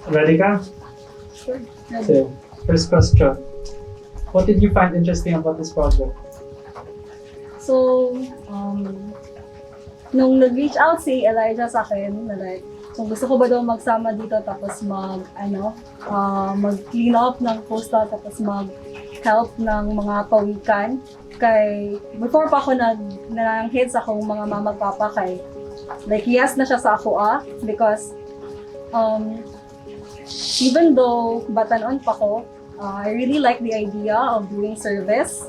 Ready ka? Sure. So, first question. What did you find interesting about this project? So, nung nag-reach out si Elijah sa akin, na like, kung gusto ko ba daw magsama dito tapos mag-clean up ng coastal tapos mag-help ng mga pawikan. Kay, before pa ako nang-hits akong mga mamagpapa kay, like, yes na siya sa ako because, even though batanon pa ko, I really like the idea of doing service.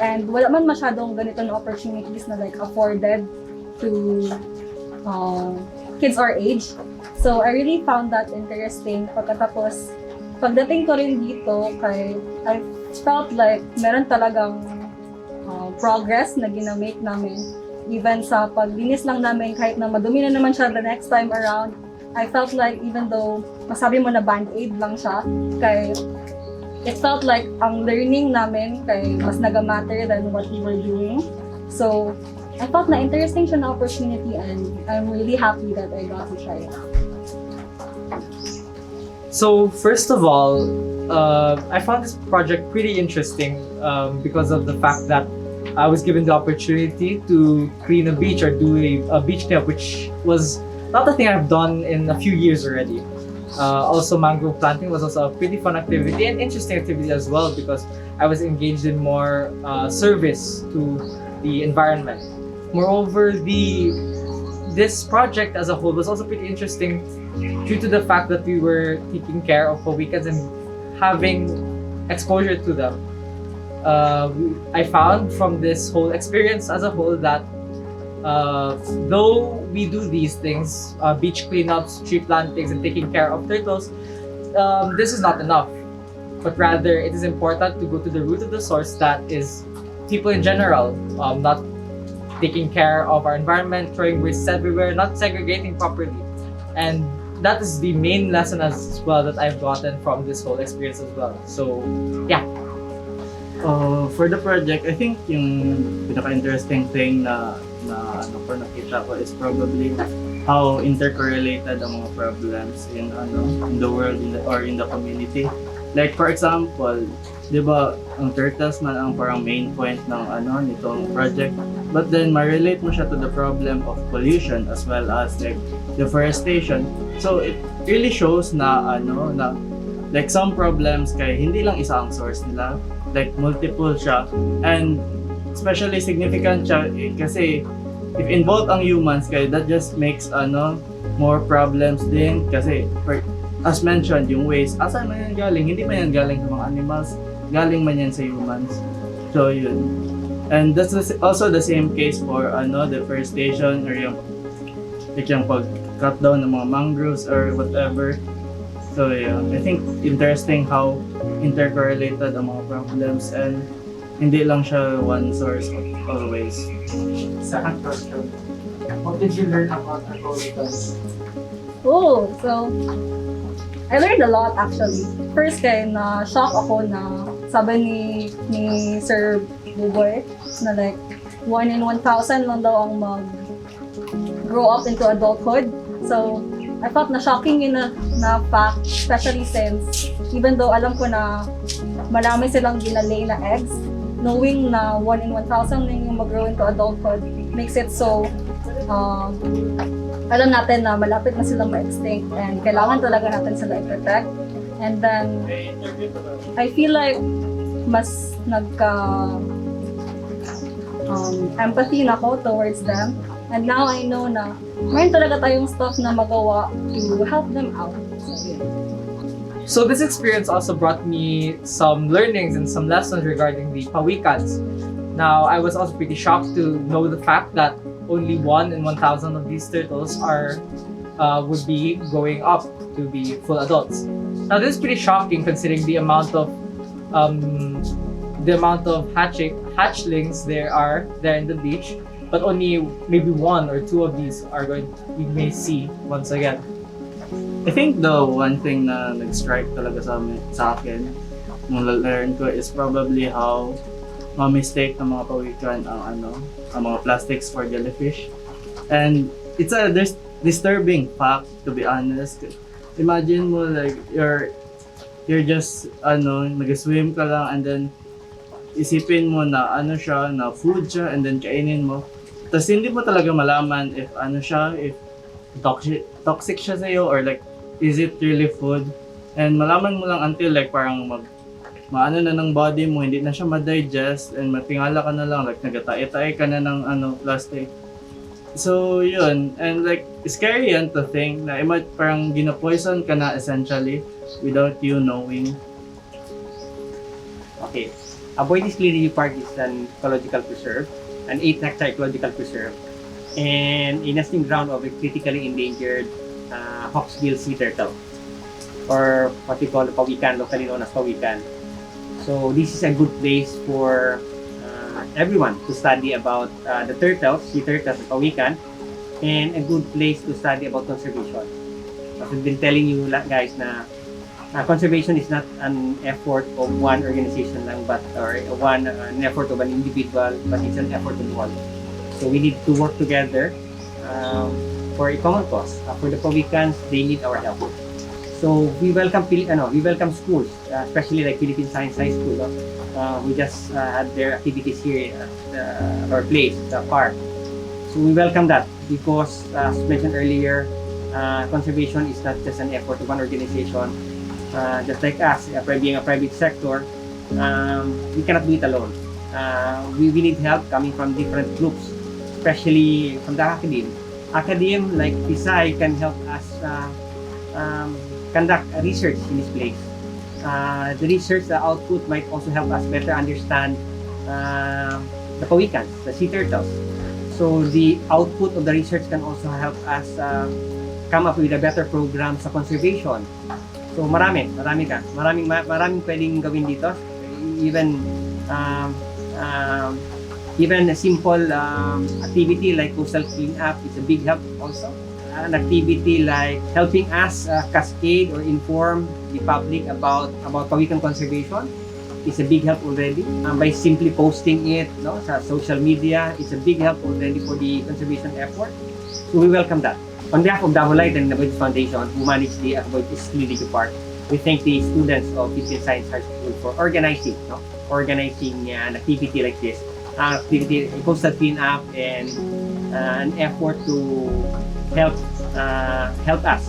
And wala man masyadong ganito na opportunities na like afforded to kids our age. So I really found that interesting. Pagkatapos, pagdating ko rin dito, I felt like meron talagang progress na ginamake namin. Even sa paglinis lang namin, kahit na madumi na naman siya the next time around, I felt like even though masabi mo na band-aid lang siya, it felt like ang learning namin mas naga-matter than what we were doing. So, I thought na interesting siya na opportunity and I'm really happy that I got to try it. So, first of all, I found this project pretty interesting because of the fact that I was given the opportunity to clean a beach or do a beach cleanup, which was not a thing I've done in a few years already. Also, mangrove planting was also a pretty fun activity and interesting activity as well because I was engaged in more service to the environment. Moreover, this project as a whole was also pretty interesting due to the fact that we were taking care of Pawikans and having exposure to them. I found from this whole experience as a whole that though we do these things, beach cleanups, tree plantings, and taking care of turtles, this is not enough. But rather, it is important to go to the root of the source, that is people in general, not taking care of our environment, throwing wastes everywhere, not segregating properly. And that is the main lesson as well that I've gotten from this whole experience as well. So, yeah. For the project, I think yung pinaka-interesting thing na nakita ko is probably how intercorrelated ang mga problems in the world or in the community. Like for example, 'di ba, ang turtles man ang parang main point ng nitong project. But then ma-relate mo siya to the problem of pollution as well as like deforestation. So it really shows na like some problems kay hindi lang isa ang source nila, like multiple siya, and especially significant siya kasi if involved ang humans kay that just makes more problems din kasi as mentioned yung waste asan man yan galing, hindi man yan galing sa mga animals, galing man yan sa humans. So yun, and that's also the same case for deforestation or yung pag-cut down ng mga mangroves or whatever. So yeah, I think interesting how intercorrelated ang mga problems and hindi lang siya one source always. Second question. What did you learn about the Pawikans? Oh, so I learned a lot actually. First na-shock ako na sabi ni Sir Buboy na like 1 in 1,000 lang daw ang mag-grow up into adulthood. So I thought na shocking yun na fact, especially since even though alam ko na marami silang ginalay na eggs, knowing na 1 in 1,000 na yung mag-grow into adulthood makes it so alam natin na malapit na silang ma-extinct and kailangan talaga natin sila i-protect. And then I feel like mas empathy na ako towards them. And now I know na mayroon talaga tayong stuff na magawa to help them out. So this experience also brought me some learnings and some lessons regarding the Pawikans. Now, I was also pretty shocked to know the fact that only 1 in 1,000 of these turtles would be growing up to be full adults. Now, this is pretty shocking considering the amount of hatchlings there are there in the beach, but only maybe 1 or 2 of these we may see once again. I think the one thing na nag-strike talaga sa akin nung learn ko is probably how ma-mistake ng mga pawikan ang mga plastics for jellyfish. And disturbing fact, to be honest. Imagine mo like you're just nag-swim ka lang and then isipin mo na siya, na food siya, and then kainin mo. Tapos hindi mo talaga malaman if siya, if toxic siya sa'yo or like is it really food. And malaman mo lang until like parang maano na ng body mo, hindi na siya ma-digest and matingala ka na lang, like nagatae-tae ka na ng plastic. So yun, and like scary yan to think na parang gina-poison ka na essentially without you knowing. Okay. Aboitiz Cleanergy Park is an ecological preserve, an 8-hectare ecological preserve, and a nesting ground of a critically endangered hawksbill sea turtle, or what we call the Pawikan, locally known as Pawikan. So this is a good place for everyone to study about the turtles, sea turtles, and Pawikan, and a good place to study about conservation. As we've been telling you guys na conservation is not an effort of one organization lang, or an effort of an individual, but it's an effort of all. So we need to work together for a common cause. For the Pawikans, they need our help. So we welcome schools, especially like Philippine Science High School, who just had their activities here at our place, the park. So we welcome that because, as mentioned earlier, conservation is not just an effort of one organization. Just like us, being a private sector, we cannot do it alone. We need help coming from different groups, especially from the academe. Academe like PSI can help us conduct research in this place. The research, the output might also help us better understand the Pawikans, the sea turtles. So the output of the research can also help us come up with a better program sa conservation. So maraming pwedeng gawin dito. Even a simple activity like coastal cleanup is a big help also. An activity like helping us cascade or inform the public about Pawikan conservation is a big help already. By simply posting it sa social media, it's a big help already for the conservation effort. So we welcome that. On behalf of Davao Light and the Aboitiz Foundation, who manage the Aboitiz Cleanergy Park, we thank the students of Philippine Science High School for organizing an activity like this, activity, coastal cleanup, and an effort to help us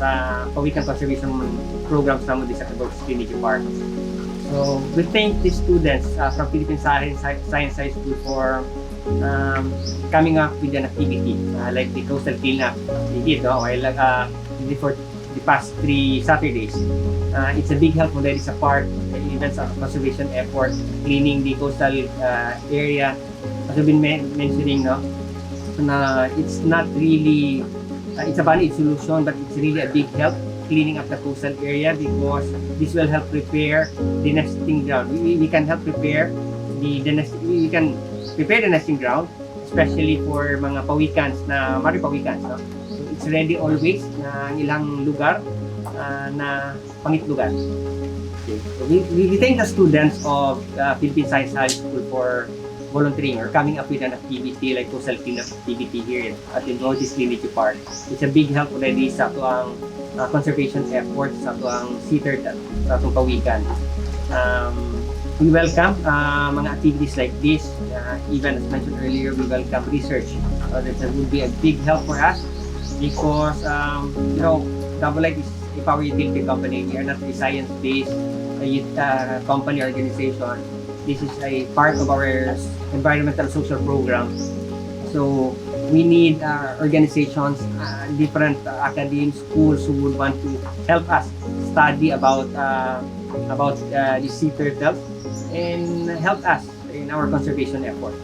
Pawikan conservation programs naman din sa Aboitiz Cleanergy Park. So we thank the students from Philippine Science High School for coming up with an activity like the coastal cleanup we did for the past 3 Saturdays. It's a big help already sa park, even sa conservation effort, cleaning the coastal area. As I've been mentioning, na it's not really, it's a valid solution, but it's really a big help cleaning up the coastal area because this will help prepare the nesting ground. We can help prepare the nesting ground, especially for mga Pawikans na Pawikans. So it's ready always na ilang lugar na pangitlugan. Okay. So we thank the students of Philippine Science High School for volunteering or coming up with an activity like coastal cleanup activity here at the Aboitiz Cleanergy Park. It's a big help already sa atuang conservation efforts sa atuang sea turtle, sa atong Pawikan. We welcome mga activities like this. Even as mentioned earlier, we welcome research. That would be a big help for us because Davao Light is a power utility company. We are not a science-based company organization. This is a part of our environmental social program. So we need organizations, different academic schools who would want to help us study about the sea turtles and help us in our conservation effort.